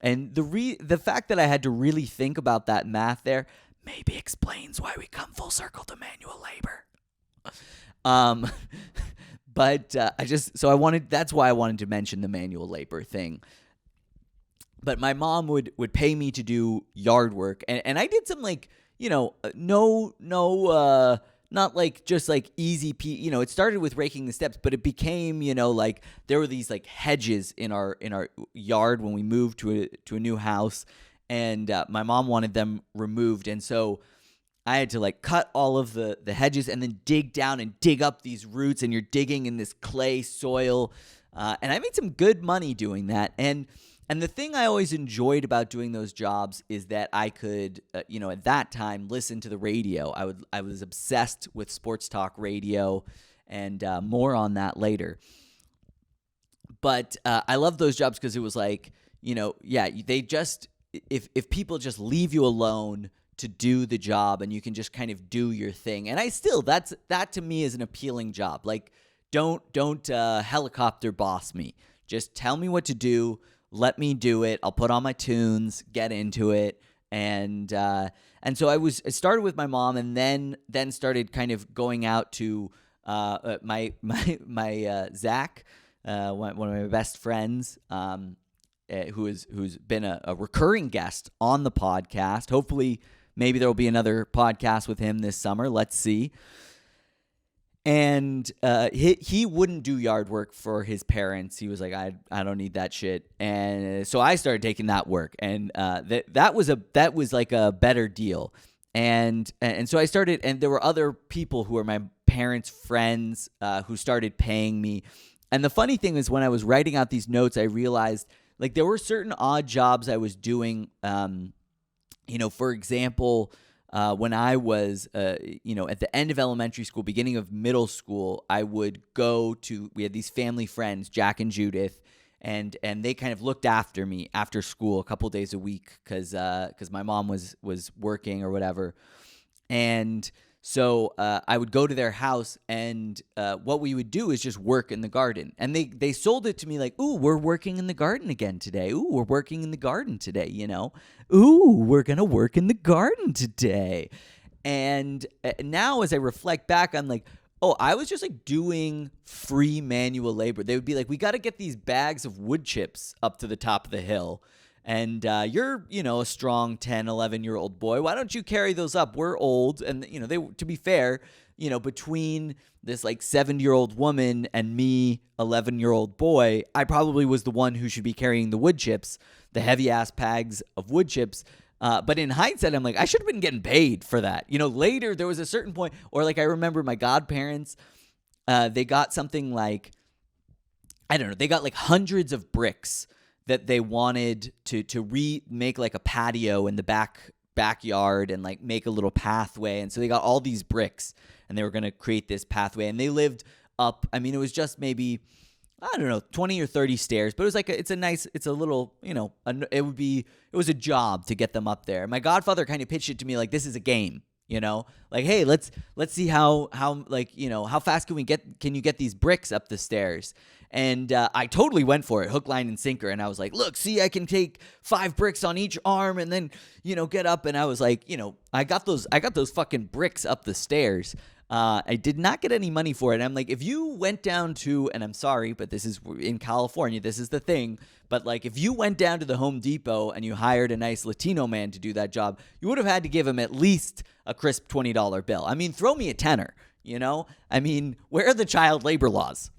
And the fact that I had to really think about that math there maybe explains why we come full circle to manual labor. But that's why I wanted to mention the manual labor thing. But my mom would pay me to do yard work, and I did some like, not like just like easy it started with raking the steps, but it became, like there were these like hedges in our yard when we moved to a new house, and my mom wanted them removed, and so I had to like cut all of the hedges and then dig down and dig up these roots, and you're digging in this clay soil, and I made some good money doing that. And the thing I always enjoyed about doing those jobs is that I could, at that time, listen to the radio. I was obsessed with sports talk radio, and more on that later. But I love those jobs because it was like, they just, if people just leave you alone to do the job and you can just kind of do your thing. And that to me is an appealing job. Like, don't helicopter boss me. Just tell me what to do. Let me do it. I'll put on my tunes, get into it, and so I started with my mom, and then started kind of going out to my Zach, one of my best friends, who's been a recurring guest on the podcast. Hopefully, maybe there will be another podcast with him this summer. Let's see. And he wouldn't do yard work for his parents. He was like, I don't need that shit. And so I started taking that work, and that was like a better deal. And so I started, and there were other people who were my parents' friends who started paying me. And the funny thing is, when I was writing out these notes, I realized like there were certain odd jobs I was doing. For example, when I was, at the end of elementary school, beginning of middle school, I would we had these family friends, Jack and Judith, and they kind of looked after me after school a couple days a week because my mom was working or whatever. And so I would go to their house, and what we would do is just work in the garden. And they sold it to me like, ooh, we're working in the garden again today. Ooh, we're working in the garden today, Ooh, we're going to work in the garden today. And now as I reflect back, I'm like, oh, I was just like doing free manual labor. They would be like, we got to get these bags of wood chips up to the top of the hill. And you're, a strong 10, 11-year-old boy. Why don't you carry those up? We're old. And, they, to be fair, between this like 70-year-old woman and me, 11-year-old boy, I probably was the one who should be carrying the wood chips, the heavy-ass bags of wood chips. But in hindsight, I'm like, I should have been getting paid for that. Later, there was a certain point, or like I remember my godparents, they got something like, I don't know, they got like hundreds of bricks that they wanted to remake like a patio in the backyard and like make a little pathway. And so they got all these bricks, and they were going to create this pathway. And they lived up, it was just maybe, I don't know, 20 or 30 stairs, but it was like it was a job to get them up there. My godfather kind of pitched it to me like, this is a game, like, hey, let's see how fast can you get these bricks up the stairs? And I totally went for it, hook, line, and sinker. And I was like, look, see, I can take 5 bricks on each arm and then, get up. And I was like, I got those fucking bricks up the stairs. I did not get any money for it. And I'm like, if you went down to, and I'm sorry, but this is in California, this is the thing. But like, if you went down to the Home Depot and you hired a nice Latino man to do that job, you would have had to give him at least a crisp $20 bill. Throw me a tenner, where are the child labor laws?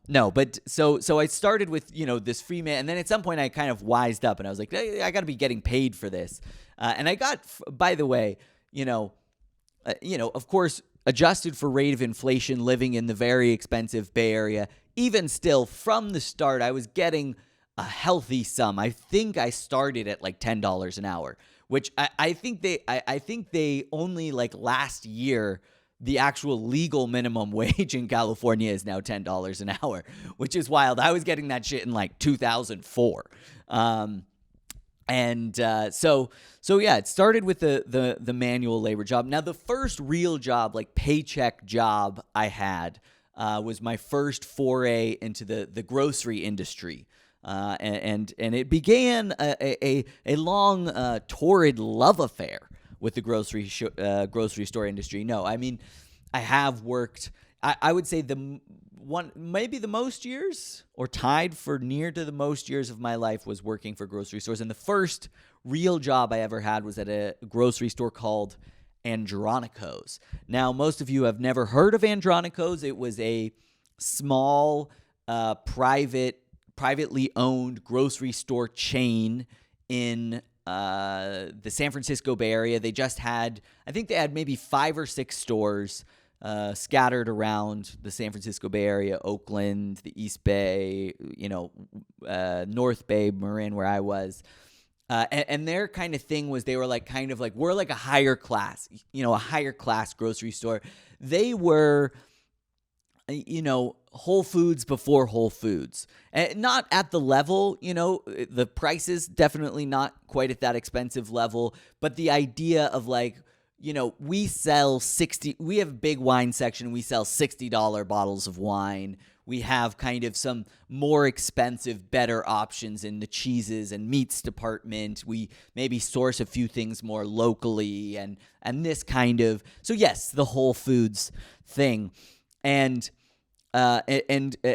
No, but so I started with, this free man, and then at some point I kind of wised up and I was like, hey, I got to be getting paid for this. And I got, by the way, of course, adjusted for rate of inflation, living in the very expensive Bay Area, even still from the start, I was getting a healthy sum. I think I started at like $10 an hour, which I think they only like last year, the actual legal minimum wage in California is now $10 an hour, which is wild. I was getting that shit in like 2004. So yeah, it started with the manual labor job. Now, the first real job, like paycheck job I had, was my first foray into the grocery industry. And it began a long torrid love affair with the grocery store industry. No, I mean, I have worked. I would say maybe the most years, or tied for near to the most years of my life, was working for grocery stores. And the first real job I ever had was at a grocery store called Andronico's. Now, most of you have never heard of Andronico's. It was a small, privately owned grocery store chain in the San Francisco Bay Area. They just had, I think they had maybe 5 or 6 stores scattered around the San Francisco Bay Area, Oakland, the East Bay, North Bay, Marin, where I was. And their kind of thing was, they were like, kind of like, we're like a higher class grocery store. They were, Whole Foods before Whole Foods. And not at the level, the prices definitely not quite at that expensive level, but the idea of like, we have a big wine section. We sell $60 bottles of wine. We have kind of some more expensive, better options in the cheeses and meats department. We maybe source a few things more locally and this kind of, so yes, the Whole Foods thing. And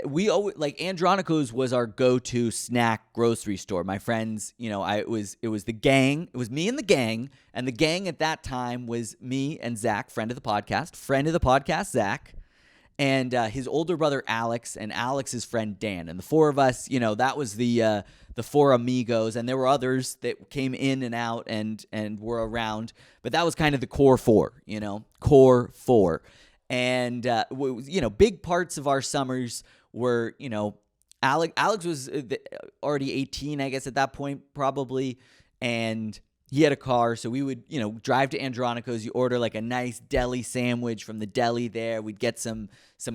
we always, like, Andronico's was our go-to snack grocery store. My friends, it was the gang. It was me and the gang at that time was me and Zach, friend of the podcast, Zach, and his older brother Alex, and Alex's friend Dan, and the 4 of us. That was the 4 amigos, and there were others that came in and out and were around, but that was kind of the core 4. Core 4. And, big parts of our summers were, Alex was already 18, I guess, at that point, probably. And he had a car. So we would, drive to Andronico's. You order like a nice deli sandwich from the deli there. We'd get some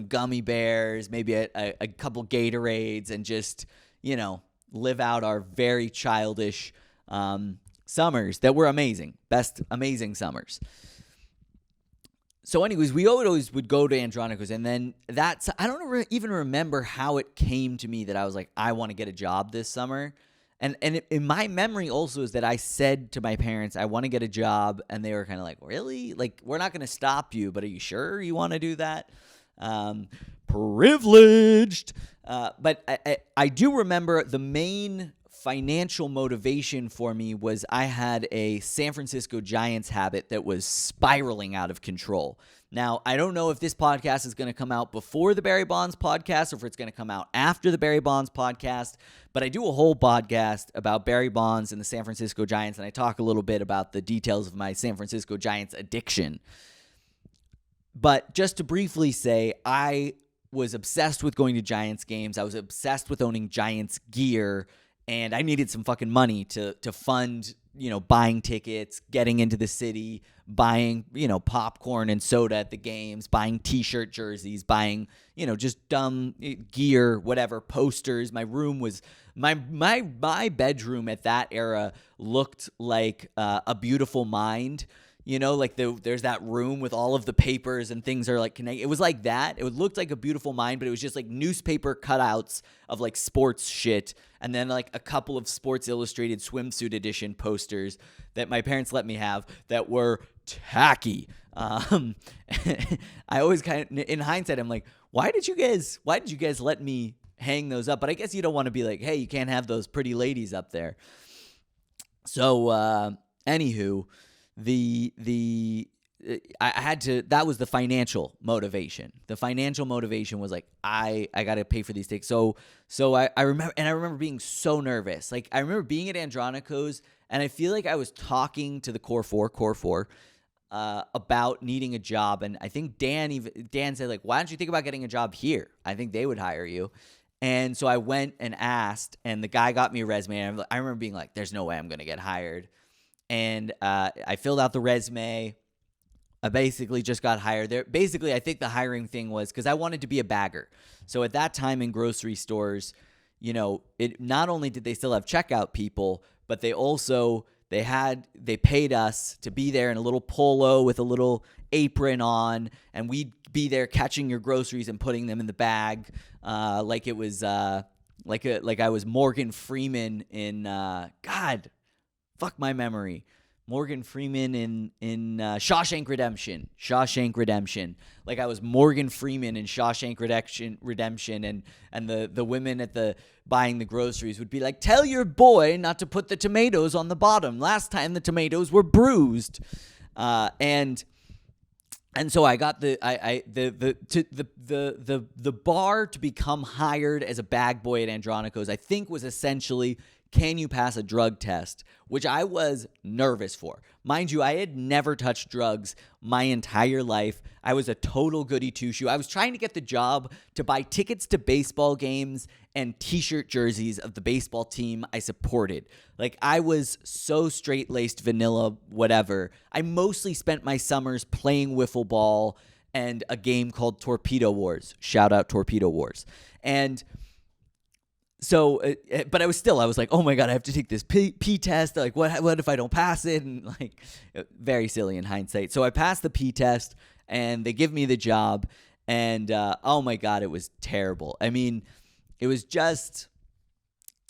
gummy bears, maybe a couple Gatorades, and just, live out our very childish summers that were amazing. Amazing summers. So anyways, we always would go to Andronico's, and then I don't even remember how it came to me that I was like, I want to get a job this summer. And in my memory also is that I said to my parents, I want to get a job, and they were kind of like, really? Like, we're not going to stop you, but are you sure you want to do that? Privileged. But I do remember the main financial motivation for me was I had a San Francisco Giants habit that was spiraling out of control. Now, I don't know if this podcast is going to come out before the Barry Bonds podcast or if it's going to come out after the Barry Bonds podcast, but I do a whole podcast about Barry Bonds and the San Francisco Giants, and I talk a little bit about the details of my San Francisco Giants addiction. But just to briefly say, I was obsessed with going to Giants games. I was obsessed with owning Giants gear. And I needed some fucking money to fund, buying tickets, getting into the city, buying, popcorn and soda at the games, buying T-shirt jerseys, buying, just dumb gear, whatever, posters. My room was my bedroom at that era looked like a beautiful mind. There's that room with all of the papers and things are like connected. It was like that. It looked like a beautiful mind, but it was just like newspaper cutouts of like sports shit. And then like a couple of Sports Illustrated swimsuit edition posters that my parents let me have that were tacky. I always kind of, in hindsight, I'm like, why did you guys let me hang those up? But I guess you don't want to be like, hey, you can't have those pretty ladies up there. So, anywho, I had to, that was the financial motivation. The financial motivation was like, I got to pay for these tickets. So I remember being so nervous. Like, I remember being at Andronico's, and I feel like I was talking to the core four, about needing a job. And I think Dan said, like, why don't you think about getting a job here? I think they would hire you. And so I went and asked, and the guy got me a resume. And I remember being like, there's no way I'm going to get hired. And I filled out the resume. I basically just got hired there. Basically, I think the hiring thing was because I wanted to be a bagger. So at that time in grocery stores, it not only did they still have checkout people, but they also they paid us to be there in a little polo with a little apron on, and we'd be there catching your groceries and putting them in the bag, like it was like I was Morgan Freeman in God, fuck my memory. Morgan Freeman in Shawshank Redemption. Shawshank Redemption. Like I was Morgan Freeman in Shawshank Redemption, and the women at the buying the groceries would be like, "Tell your boy not to put the tomatoes on the bottom. Last time the tomatoes were bruised." And so I got the bar to become hired as a bag boy at Andronico's, I think, was essentially, can you pass a drug test, which I was nervous for. Mind you, I had never touched drugs my entire life. I was a total goody two-shoe. I was trying to get the job to buy tickets to baseball games and t-shirt jerseys of the baseball team I supported. Like, I was so straight-laced vanilla whatever. I mostly spent my summers playing wiffle ball and a game called Torpedo Wars. Shout out Torpedo Wars. And so, but I was like, oh my God, I have to take this P test. Like, what if I don't pass it? And like, very silly in hindsight. So I passed the P test and they give me the job. And oh my God, it was terrible. I mean, it was just,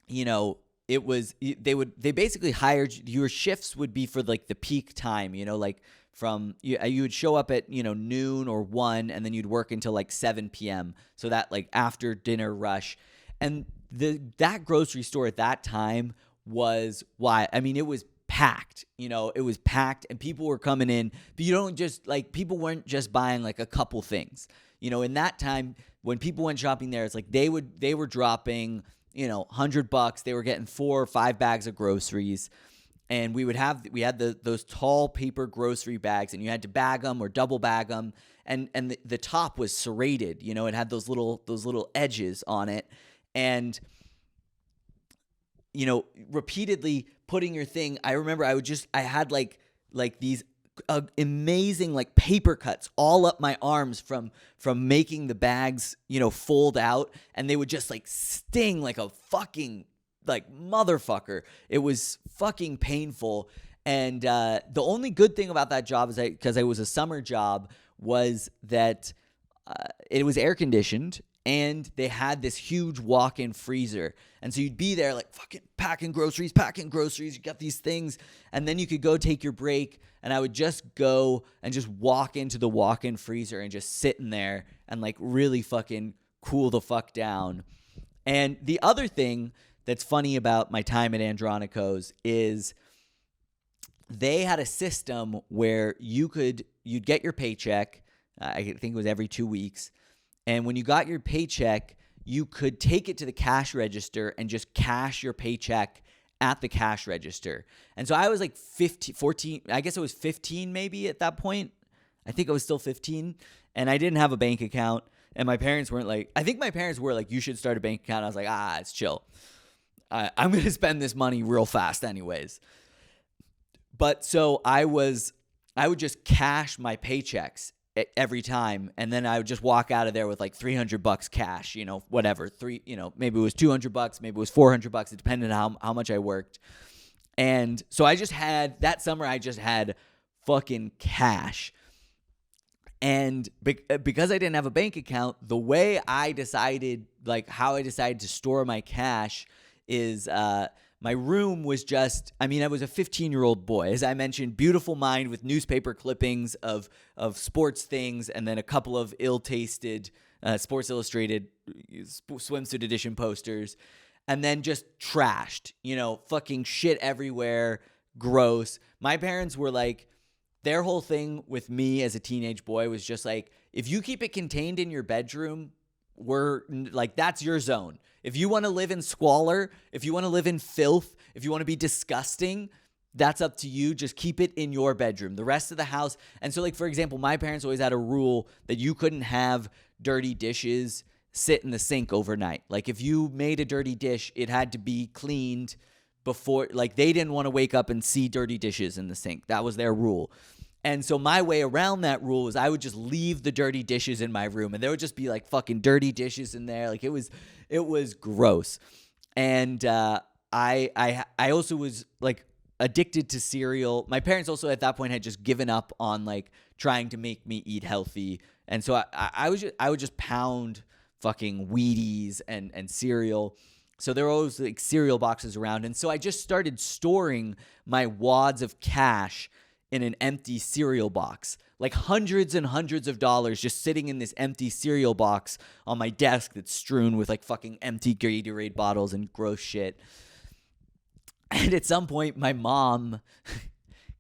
they basically hired, your shifts would be for like the peak time, like from, you would show up at, noon or 1, and then you'd work until like 7 p.m. So that like after dinner rush. And that grocery store at that time was why, I mean, it was packed, it was packed and people were coming in, but you don't just like, people weren't just buying like a couple things, in that time when people went shopping there, it's like they were dropping, $100, they were getting 4 or 5 bags of groceries. And we had those tall paper grocery bags, and you had to bag them or double bag them. And the top was serrated, it had those little edges on it. And, repeatedly putting your thing, I remember I had like these amazing like paper cuts all up my arms from making the bags, fold out, and they would just like sting like a fucking like motherfucker. It was fucking painful. And the only good thing about that job is because it was a summer job, was that it was air conditioned. And they had this huge walk-in freezer. And so you'd be there like fucking packing groceries. You got these things. And then you could go take your break. And I would just go and just walk into the walk-in freezer and just sit in there and like really fucking cool the fuck down. And the other thing that's funny about my time at Andronico's is they had a system where you'd get your paycheck. I think it was every 2 weeks. And when you got your paycheck, you could take it to the cash register and just cash your paycheck at the cash register. And so I was like 14, I guess it was 15 maybe at that point. I think I was still 15. And I didn't have a bank account. And my parents weren't like, I think my parents were like, you should start a bank account. I was like, it's chill. I'm going to spend this money real fast anyways. But so I would just cash my paychecks every time, and then I would just walk out of there with like $300 cash, whatever, maybe it was $200, maybe it was $400, it depended on how much I worked. And so that summer I just had fucking cash. And because I didn't have a bank account, the way I decided, like how I decided to store my cash is my room was just, I was a 15-year-old boy. As I mentioned, beautiful mind with newspaper clippings of sports things, and then a couple of ill-tasted Sports Illustrated swimsuit edition posters, and then just trashed, fucking shit everywhere, gross. My parents were like, their whole thing with me as a teenage boy was just like, if you keep it contained in your bedroom, that's your zone. If you want to live in squalor, if you want to live in filth, if you want to be disgusting, that's up to you. Just keep it in your bedroom. The rest of the house. And so, like, for example, my parents always had a rule that you couldn't have dirty dishes sit in the sink overnight. Like, if you made a dirty dish, it had to be cleaned before, like, they didn't want to wake up and see dirty dishes in the sink. That was their rule. And so my way around that rule was I would just leave the dirty dishes in my room, and there would just be like fucking dirty dishes in there. Like it was gross. And I also was like addicted to cereal. My parents also at that point had just given up on like trying to make me eat healthy. And so I would just pound fucking Wheaties and cereal. So there were always like cereal boxes around. And so I just started storing my wads of cash in an empty cereal box, like hundreds and hundreds of dollars just sitting in this empty cereal box on my desk that's strewn with like fucking empty Gatorade bottles and gross shit. And at some point, my mom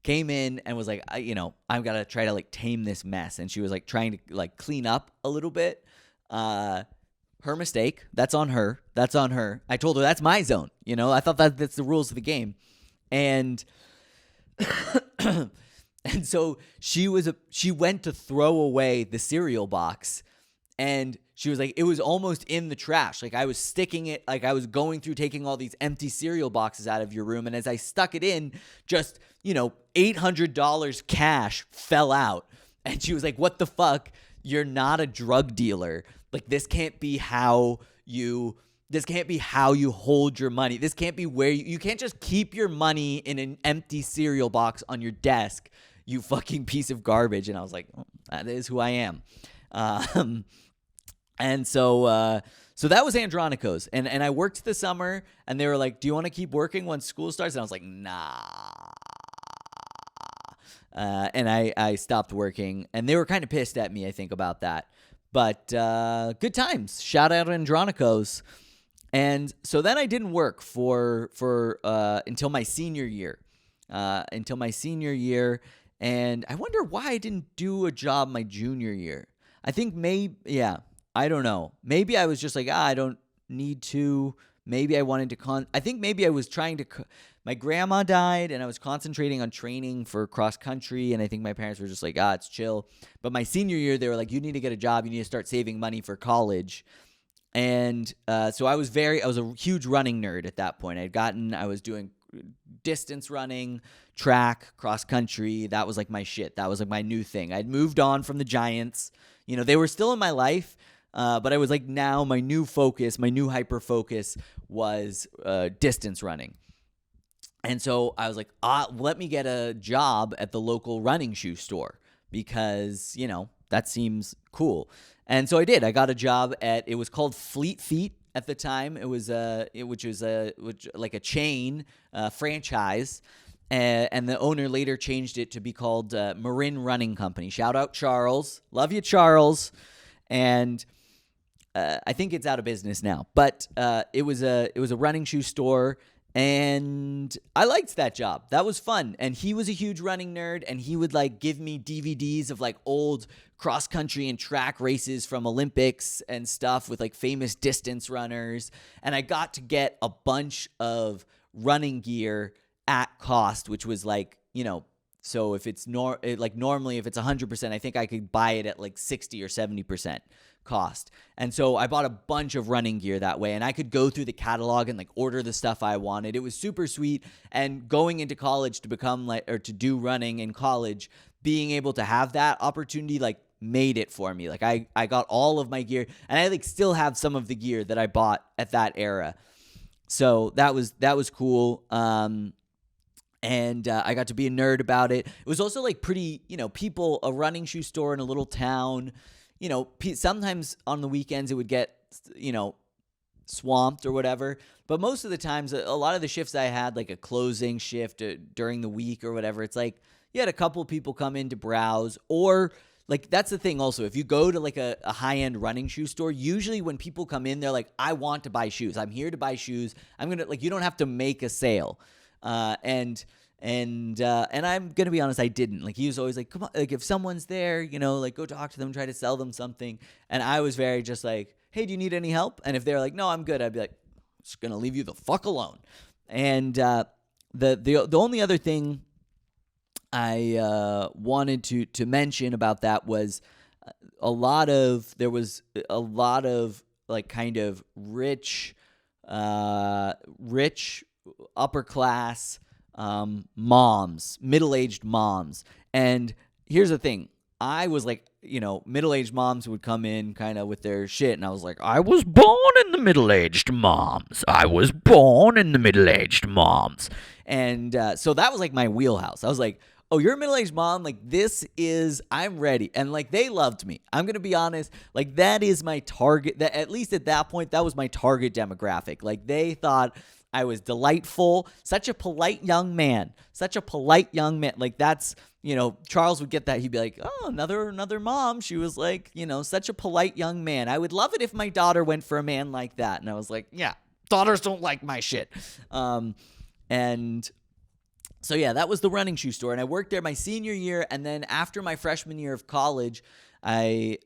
came in and was like, I've got to try to like tame this mess. And she was like trying to like clean up a little bit. Her mistake. That's on her. That's on her. I told her that's my zone. I thought that's the rules of the game. And and so she went to throw away the cereal box, and she was like, it was almost in the trash. Like I was sticking it, like I was going through taking all these empty cereal boxes out of your room. And as I stuck it in, just, $800 cash fell out. And she was like, what the fuck? You're not a drug dealer. Like this can't be how you hold your money. This can't be where you can't just keep your money in an empty cereal box on your desk, you fucking piece of garbage. And I was like, oh, that is who I am. And so that was Andronico's. And I worked the summer, and they were like, do you want to keep working when school starts? And I was like, nah. And I stopped working, and they were kind of pissed at me, I think, about that. But good times. Shout out Andronico's. And so then I didn't work for until my senior year. And I wonder why I didn't do a job my junior year. I think I don't know. Maybe I was just like, I don't need to. Maybe I wanted to I think maybe I was trying to my grandma died, and I was concentrating on training for cross country, and I think my parents were just like, it's chill. But my senior year, they were like, you need to get a job. You need to start saving money for college. And so I was a huge running nerd at that point. I was doing distance running, track, cross country. That was like my shit. That was like my new thing. I'd moved on from the Giants. They were still in my life, but I was like, now my new hyper focus was distance running. And so I was like, let me get a job at the local running shoe store because, that seems cool. And so I did. I got a job it was called Fleet Feet at the time. It was which was like a chain franchise. And the owner later changed it to be called Marin Running Company. Shout out Charles. Love you, Charles. And I think it's out of business now. But it was a running shoe store. And I liked that job. That was fun. And he was a huge running nerd, and he would like give me DVDs of like old cross country and track races from Olympics and stuff with like famous distance runners. And I got to get a bunch of running gear at cost, which was like, so if it's normally if it's 100%, I think I could buy it at like 60 or 70% cost. And so I bought a bunch of running gear that way, and I could go through the catalog and like order the stuff I wanted. It was super sweet. And going into college to do running in college, being able to have that opportunity like made it for me. Like I got all of my gear, and I like still have some of the gear that I bought at that era. So that was cool. And I got to be a nerd about it. It was also like pretty, a running shoe store in a little town. Sometimes on the weekends it would get, swamped or whatever. But most of the times, a lot of the shifts I had, like a closing shift during the week or whatever, it's like you had a couple people come in to browse. Or like that's the thing also. If you go to like a high-end running shoe store, usually when people come in, they're like, I want to buy shoes. I'm here to buy shoes. You don't have to make a sale. And I'm going to be honest, I didn't. Like, he was always like, come on, like, if someone's there, like, go talk to them, try to sell them something. And I was very just like, hey, do you need any help? And if they're like, no, I'm good, I'd be like, I'm just going to leave you the fuck alone. And the only other thing I wanted to mention about that was there was a lot of like kind of rich upper class moms, middle-aged moms. And here's the thing. I was like, middle-aged moms would come in kind of with their shit, and I was like, I was born in the middle-aged moms. And so that was like my wheelhouse. I was like, oh, you're a middle-aged mom, like I'm ready. And like they loved me. I'm going to be honest, like that is my target, that at least at that point, that was my target demographic. Like they thought I was delightful, such a polite young man. Like that's, Charles would get that. He'd be like, oh, another mom. She was like, such a polite young man. I would love it if my daughter went for a man like that. And I was like, yeah, daughters don't like my shit. And so yeah, that was the running shoe store. And I worked there my senior year. And then after my freshman year of college, I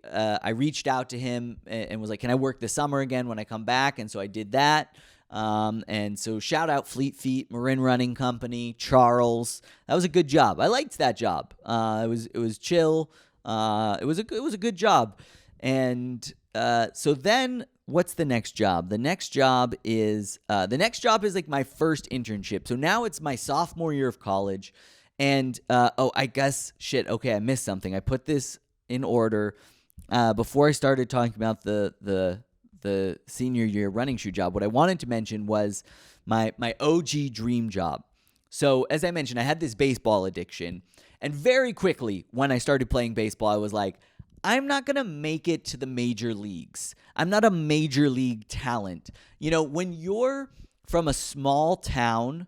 reached out to him and was like, can I work this summer again when I come back? And so I did that. And so shout out Fleet Feet, Marin Running Company, Charles. That was a good job. I liked that job. It was chill. It was a good job. And so then what's the next job? The next job is like my first internship. So now it's my sophomore year of college. And I guess okay, I missed something. I put this in order before I started talking about the senior year running shoe job. What I wanted to mention was my OG dream job. So as I mentioned, I had this baseball addiction, and very quickly when I started playing baseball, I was like, I'm not going to make it to the major leagues. I'm not a major league talent. When you're from a small town,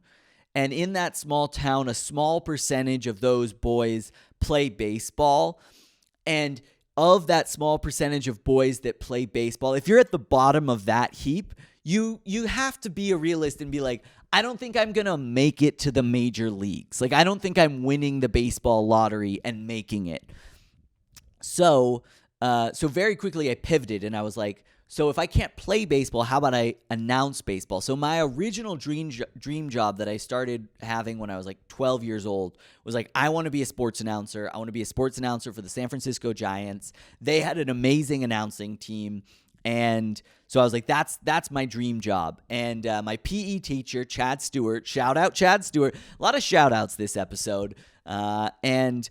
and in that small town, a small percentage of those boys play baseball, and of that small percentage of boys that play baseball, if you're at the bottom of that heap, you have to be a realist and be like, I don't think I'm going to make it to the major leagues. Like, I don't think I'm winning the baseball lottery and making it. So very quickly I pivoted and I was like, so if I can't play baseball, how about I announce baseball? So my original dream job that I started having when I was like 12 years old was like, I want to be a sports announcer. I want to be a sports announcer for the San Francisco Giants. They had an amazing announcing team. And so I was like, that's my dream job. And my PE teacher, Chad Stewart, shout out Chad Stewart. A lot of shout outs this episode. And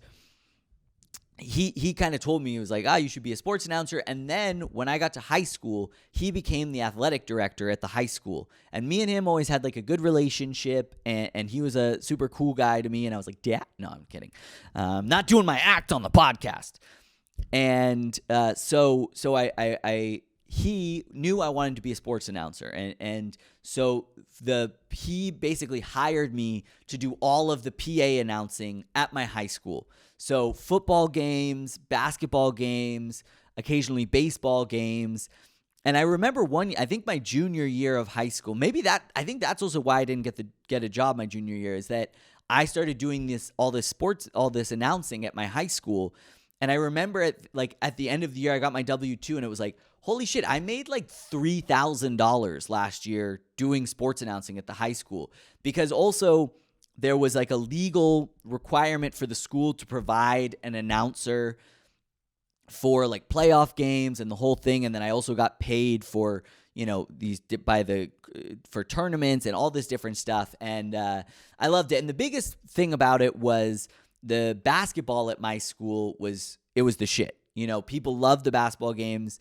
he kind of told me, he was like, you should be a sports announcer. And then when I got to high school, he became the athletic director at the high school. And me and him always had like a good relationship. And he was a super cool guy to me. And I was like, Dad? No, I'm kidding. Not doing my act on the podcast. And so he knew I wanted to be a sports announcer. And so he basically hired me to do all of the PA announcing at my high school. So football games, basketball games, occasionally baseball games. And I remember I think my junior year of high school, I think that's also why I didn't get a job my junior year, is that I started doing all this announcing at my high school. And I remember at the end of the year, I got my W-2 and it was like, holy shit, I made like $3,000 last year doing sports announcing at the high school, because also there was like a legal requirement for the school to provide an announcer for like playoff games and the whole thing. And then I also got paid for, for tournaments and all this different stuff. And I loved it. And the biggest thing about it was the basketball at my school was the shit. People loved the basketball games.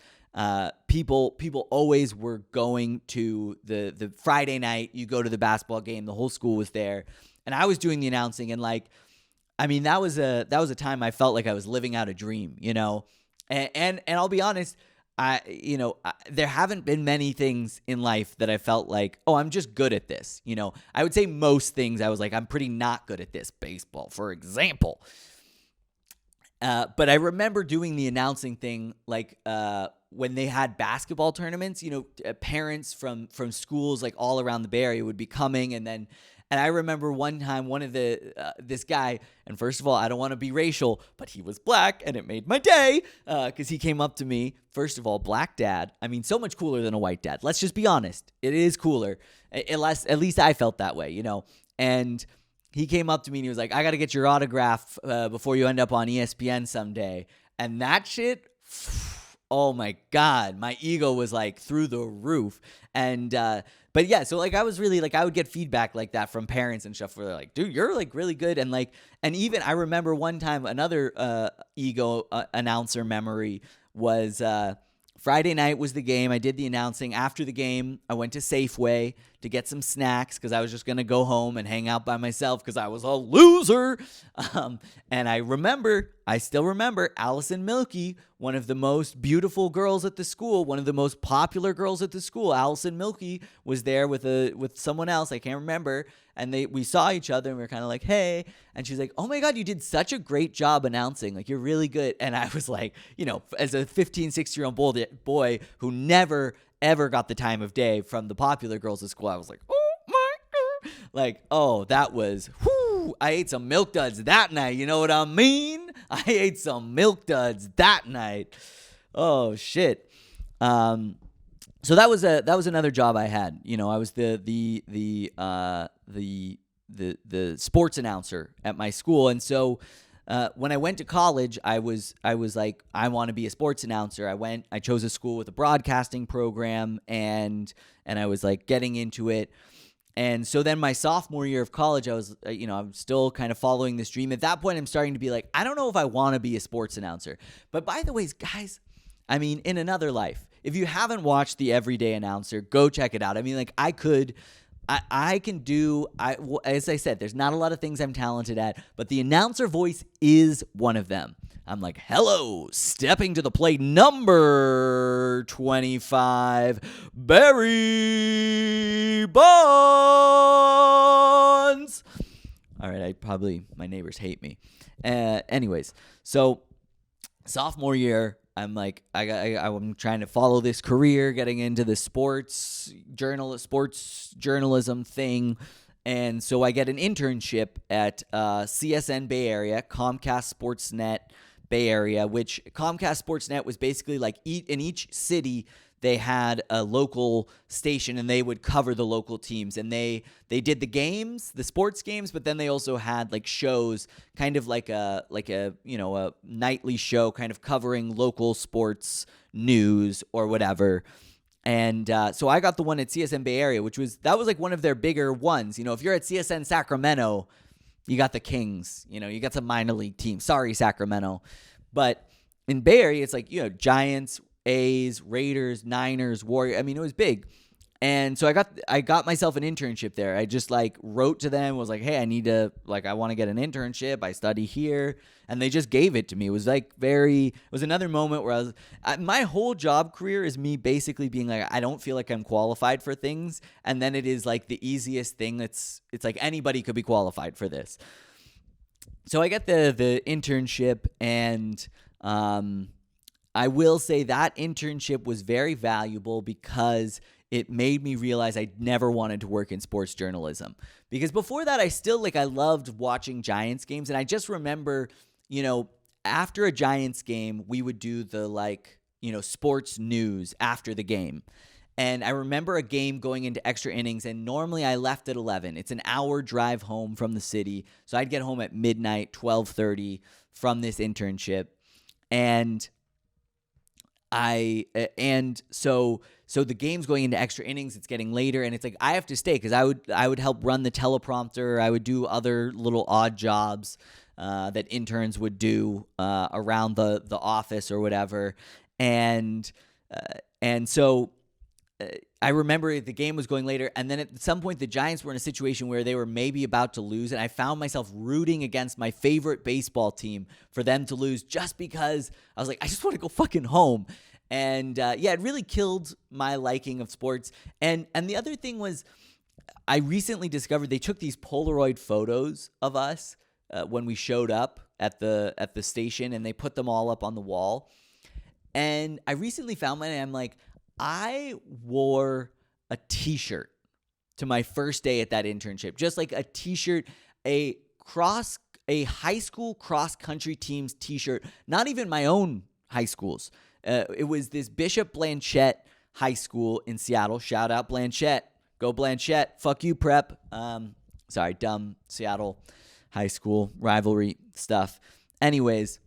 People always were going to the Friday night. You go to the basketball game. The whole school was there. And I was doing the announcing, and that was a time I felt like I was living out a dream, and I'll be honest, there haven't been many things in life that I felt like, oh, I'm just good at this. I would say most things I was like, I'm pretty not good at this. Baseball, for example. But I remember doing the announcing thing, when they had basketball tournaments, parents from schools like all around the Bay Area would be coming, and I remember one time this guy, and first of all, I don't want to be racial, but he was black, and it made my day, because he came up to me. First of all, black dad. I mean, so much cooler than a white dad. Let's just be honest. It is cooler. At least I felt that way, And he came up to me and he was like, I got to get your autograph before you end up on ESPN someday. And that shit, oh my God, my ego was like through the roof. And, but yeah, so I was really I would get feedback like that from parents and stuff where they're like, dude, you're really good. And even I remember one time another ego announcer memory was Friday night was the game. I did the announcing. After the game, I went to Safeway to get some snacks because I was just going to go home and hang out by myself because I was a loser. And I still remember Allison Milkey, one of the most beautiful girls at the school, one of the most popular girls at the school. Allison Milkey was there with someone else. I can't remember. And we saw each other and we were kind of like, hey. And she's like, oh my God, you did such a great job announcing. Like, you're really good. And I was like, as a 15, 16-year-old boy who never, ever got the time of day from the popular girls at school, I was like, oh my God. Like, oh, that was, whoo. I ate some Milk Duds that night. You know what I mean? I ate some Milk Duds that night. Oh, shit. So that was another job I had. I was the sports announcer at my school, and so when I went to college, I was like, I want to be a sports announcer. I chose a school with a broadcasting program, and I was like getting into it. And so then my sophomore year of college, I was, I'm still kind of following this dream. At that point, I'm starting to be like, I don't know if I want to be a sports announcer. But by the way, guys, I mean, in another life, if you haven't watched The Everyday Announcer, go check it out. I mean, like, I can do, as I said, there's not a lot of things I'm talented at, but the announcer voice is one of them. I'm like, hello, stepping to the plate, number 25, Barry Bonds. All right, my neighbors hate me. Anyways, so sophomore year, I'm like, I'm trying to follow this career, getting into the sports journalism thing. And so I get an internship at CSN Bay Area, Comcast Sportsnet Bay Area, which Comcast Sportsnet was basically like in each city they had a local station and they would cover the local teams, and they did the games, the sports games, but then they also had like shows, kind of like a a nightly show kind of covering local sports news or whatever. And so I got the one at CSN Bay Area, that was like one of their bigger ones. If you're at CSN Sacramento, you got the Kings, you got some minor league teams. Sorry, Sacramento. But in Bay Area, it's like, Giants, A's, Raiders, Niners, Warriors. I mean, it was big. And so I got myself an internship there. I just like wrote to them, was like, hey, I want to get an internship. I study here. And they just gave it to me. It was like it was another moment where my whole job career is me basically being like, I don't feel like I'm qualified for things. And then it is like the easiest thing it's like anybody could be qualified for this. So I get the internship, and I will say that internship was very valuable because it made me realize I never wanted to work in sports journalism. Because before that, I loved watching Giants games. And I just remember, after a Giants game, we would do the sports news after the game. And I remember a game going into extra innings, and normally I left at 11. It's an hour drive home from the city. So I'd get home at midnight, 12:30 from this internship. And so the game's going into extra innings, it's getting later, and it's like I have to stay because I would help run the teleprompter. I would do other little odd jobs that interns would do around the office or whatever. And so I remember the game was going later, and then at some point the Giants were in a situation where they were maybe about to lose, and I found myself rooting against my favorite baseball team for them to lose just because I was like, I just want to go fucking home. And it really killed my liking of sports. And the other thing was, I recently discovered they took these Polaroid photos of us when we showed up at the station, and they put them all up on the wall. And I recently found mine, and I'm like, I wore a t-shirt to my first day at that internship. Just like a t-shirt, a high school cross-country team's t-shirt, not even my own high school's. It was this Bishop Blanchette High School in Seattle. Shout out Blanchette. Go Blanchette. Fuck you, prep. Sorry, dumb Seattle high school rivalry stuff. Anyways,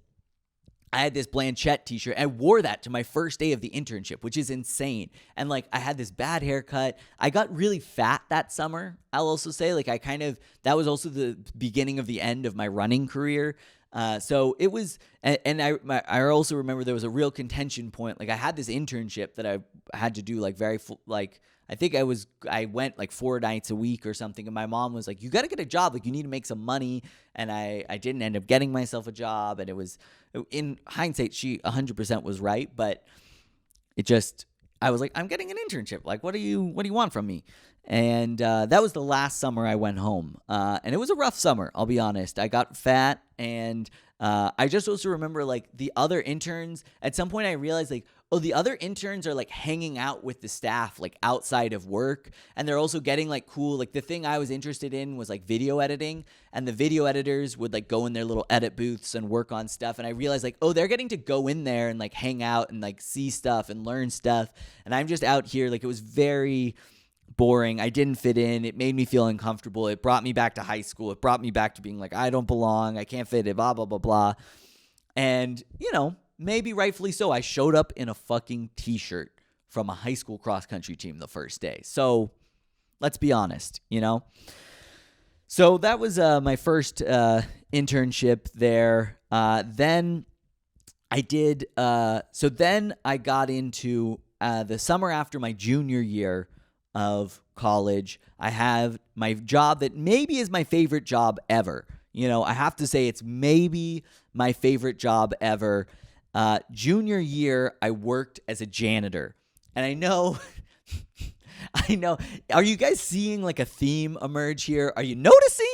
I had this Blanchette t-shirt. I wore that to my first day of the internship, which is insane. And I had this bad haircut. I got really fat that summer, I'll also say. That was also the beginning of the end of my running career. So it was, and I also remember there was a real contention point. Like I had this internship that I had to do like I think I went like 4 nights a week or something. And my mom was like, you got to get a job. Like you need to make some money. And I didn't end up getting myself a job. And it was, in hindsight, she 100% was right. But I was like, I'm getting an internship. Like, what do you want from me? And that was the last summer I went home. And it was a rough summer, I'll be honest. I got fat, and I just also remember like the other interns. At some point I realized like, oh, the other interns are like hanging out with the staff like outside of work, and they're also getting like cool, like the thing I was interested in was like video editing, and the video editors would like go in their little edit booths and work on stuff, and I realized like, oh, they're getting to go in there and like hang out and like see stuff and learn stuff, and I'm just out here. Like it was very boring. I didn't fit in. It made me feel uncomfortable. It brought me back to high school. It brought me back to being like, I don't belong. I can't fit in, blah, blah, blah, blah. And, maybe rightfully so, I showed up in a fucking t-shirt from a high school cross-country team the first day. So let's be honest, So that was my first internship there. Then I did, then I got into the summer after my junior year of college. I have my job that maybe is my favorite job ever. I have to say it's maybe my favorite job ever. Junior year, I worked as a janitor. And I know, are you guys seeing like a theme emerge here? Are you noticing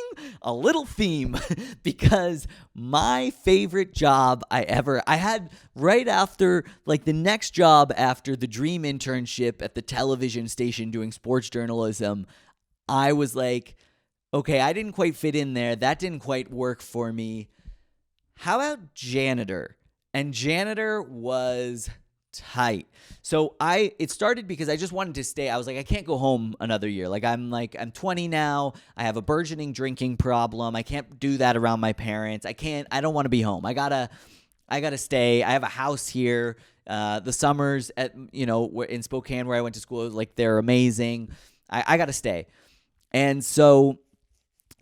a little theme? Because my favorite job I had right after, like the next job after the dream internship at the television station doing sports journalism, I was like, okay, I didn't quite fit in there. That didn't quite work for me. How about janitor? And janitor was tight. So it started because I just wanted to stay. I was like, I can't go home another year. I'm 20 now. I have a burgeoning drinking problem. I can't do that around my parents. I don't want to be home. I gotta stay. I have a house here. The summers in Spokane where I went to school, like they're amazing. I gotta stay. And so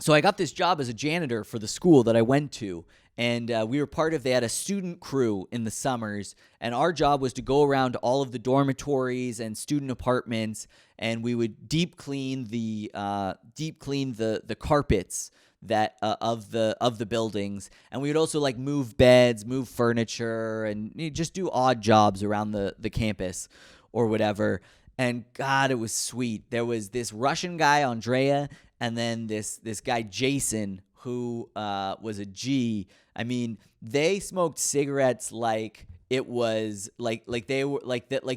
I got this job as a janitor for the school that I went to. And we were they had a student crew in the summers, and our job was to go around to all of the dormitories and student apartments, and we would deep clean the carpets that of the buildings, and we would also like move beds, move furniture, and just do odd jobs around the campus or whatever. And God, it was sweet. There was this Russian guy, Andrea, and then this guy, Jason, who was a G. I mean, they smoked cigarettes like it was like they were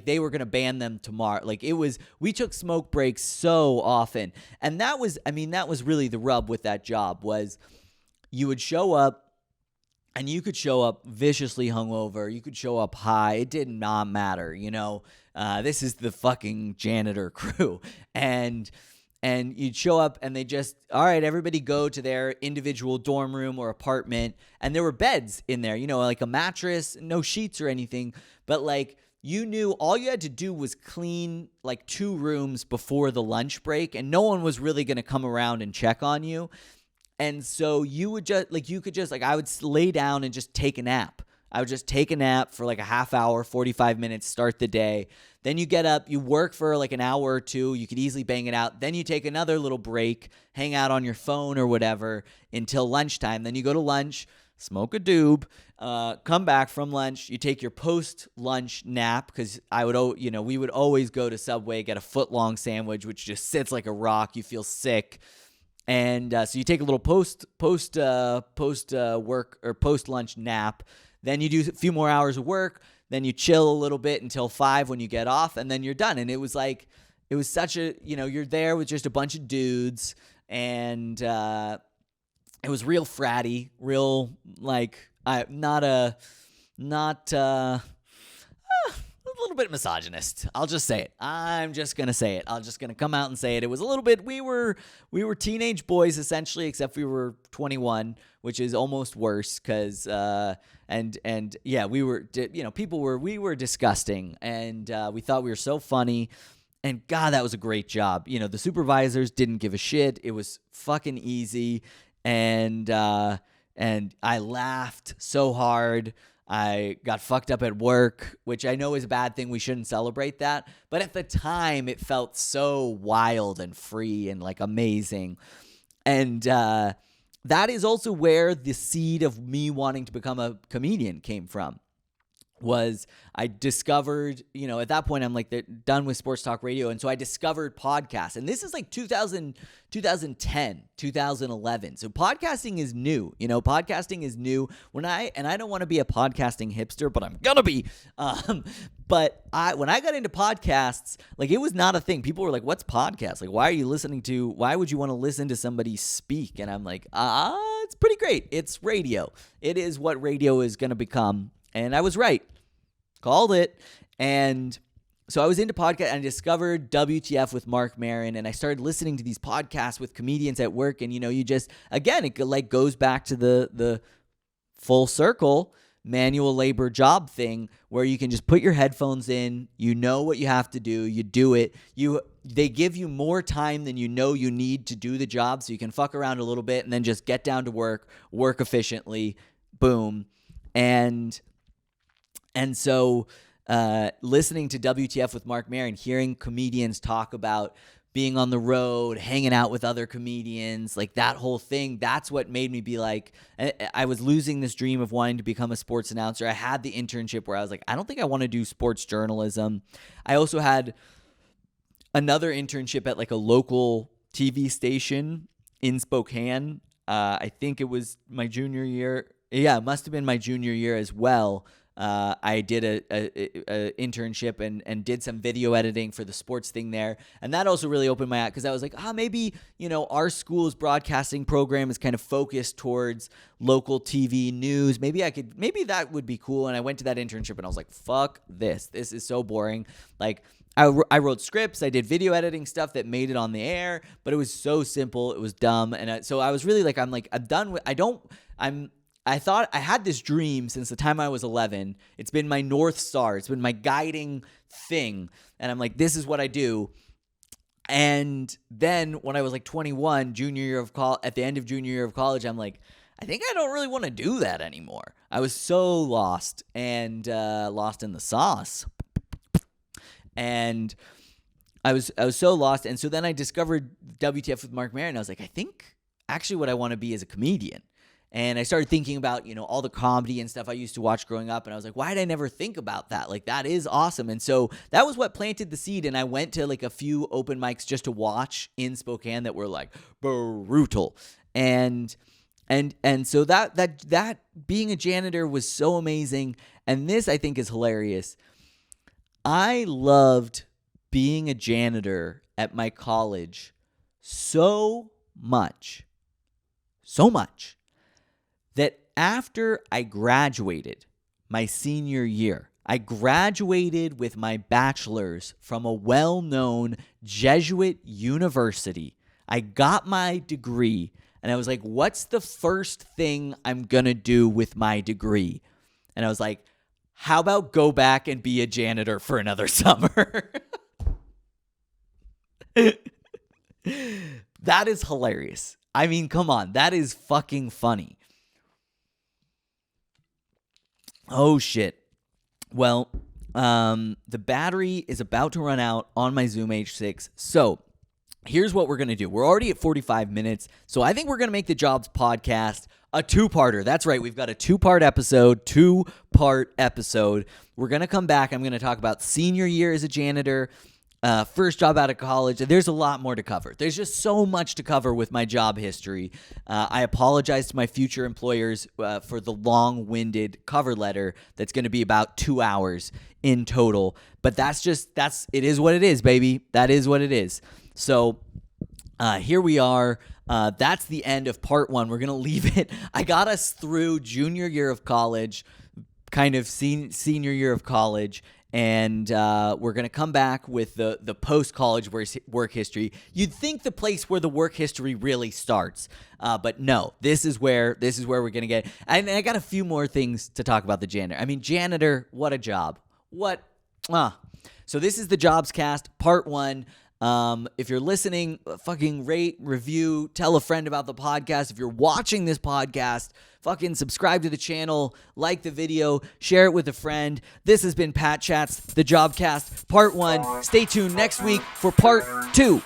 they were gonna ban them tomorrow. Like it was, we took smoke breaks so often, and that was really the rub with that job was you would show up, and you could show up viciously hungover, you could show up high. It did not matter, This is the fucking janitor crew, and you'd show up and they just, all right, everybody go to their individual dorm room or apartment. And there were beds in there, like a mattress, no sheets or anything. But like you knew all you had to do was clean like 2 rooms before the lunch break. And no one was really going to come around and check on you. And so you would just I would lay down and just take a nap. I would just take a nap for like a half hour, 45 minutes, start the day. Then you get up, you work for like an hour or 2. You could easily bang it out. Then you take another little break, hang out on your phone or whatever until lunchtime. Then you go to lunch, smoke a doob, come back from lunch. You take your post-lunch nap because we would always go to Subway, get a foot-long sandwich, which just sits like a rock. You feel sick. And so you take a little post-work or post-lunch nap. Then you do a few more hours of work. Then you chill a little bit until 5 when you get off, and then you're done. And it was such a, you're there with just a bunch of dudes, and it was real fratty, real a little bit misogynist. I'll just say it. I'm just going to say it. I'm just going to come out and say it. It was a little bit, we were teenage boys essentially, except we were 21, which is almost worse because, we were disgusting, and we thought we were so funny, and God, that was a great job. The supervisors didn't give a shit. It was fucking easy, and and I laughed so hard. I got fucked up at work, which I know is a bad thing. We shouldn't celebrate that. But at the time, it felt so wild and free and like amazing. And that is also where the seed of me wanting to become a comedian came from. Was I discovered, at that point I'm like done with sports talk radio. And so I discovered podcasts, and this is like 2010, 2011. So podcasting is new, podcasting is new and I don't want to be a podcasting hipster, but I'm gonna be, but when I got into podcasts, like it was not a thing. People were like, what's podcast? Like, why would you want to listen to somebody speak? And I'm like, it's pretty great. It's radio. It is what radio is going to become. And I was right. Called it. And so I was into podcast and I discovered WTF with Mark Maron, and I started listening to these podcasts with comedians at work. And, you just, again, it like goes back to the full circle manual labor job thing where you can just put your headphones in, you know what you have to do, you do it. They give you more time than you need to do the job, so you can fuck around a little bit and then just get down to work efficiently, boom. And so listening to WTF with Mark Maron, hearing comedians talk about being on the road, hanging out with other comedians, like that whole thing, that's what made me be like, I was losing this dream of wanting to become a sports announcer. I had the internship where I was like, I don't think I want to do sports journalism. I also had another internship at like a local TV station in Spokane. I think it was my junior year. Yeah, it must have been my junior year as well. I did a internship and did some video editing for the sports thing there. And that also really opened my eyes because I was like, maybe, our school's broadcasting program is kind of focused towards local TV news. Maybe that would be cool. And I went to that internship and I was like, fuck this. This is so boring. Like, I wrote scripts, I did video editing stuff that made it on the air, but it was so simple, it was dumb. And so I was really like, I'm done with, I thought I had this dream since the time I was 11. It's been my North Star. It's been my guiding thing. And I'm like, this is what I do. And then when I was like 21, at the end of junior year of college, I'm like, I think I don't really want to do that anymore. I was so lost and lost in the sauce. And I was so lost. And so then I discovered WTF with Mark Maron. I was like, I think actually what I want to be is a comedian. And I started thinking about, all the comedy and stuff I used to watch growing up. And I was like, why did I never think about that? Like, that is awesome. And so that was what planted the seed. And I went to like a few open mics just to watch in Spokane that were like brutal. And so that being a janitor was so amazing. And this, I think, is hilarious. I loved being a janitor at my college so much that after I graduated my senior year, I graduated with my bachelor's from a well-known Jesuit university. I got my degree, and I was like, what's the first thing I'm going to do with my degree? And I was like, how about go back and be a janitor for another summer? That is hilarious. I mean, come on. That is fucking funny. Oh, shit. Well, the battery is about to run out on my Zoom H6. So here's what we're going to do. We're already at 45 minutes. So I think we're going to make the Jobs podcast a two-parter. That's right. We've got a two-part episode. We're going to come back. I'm going to talk about senior year as a janitor, first job out of college. There's a lot more to cover. There's just so much to cover with my job history. I apologize to my future employers for the long-winded cover letter that's going to be about 2 hours in total. But it is what it is, baby. That is what it is. So here we are. That's the end of part one. We're going to leave it. I got us through junior year of college, kind of senior year of college. And we're going to come back with the post-college work history. You'd think the place where the work history really starts. But no, this is where we're going to get. And I got a few more things to talk about the janitor. I mean, janitor, what a job. So this is the Jobs Cast, part one. If you're listening, fucking rate, review, tell a friend about the podcast. If you're watching this podcast, fucking subscribe to the channel, like the video, share it with a friend. This has been Patchats, the Jobcast, Part 1. Stay tuned next week for Part 2.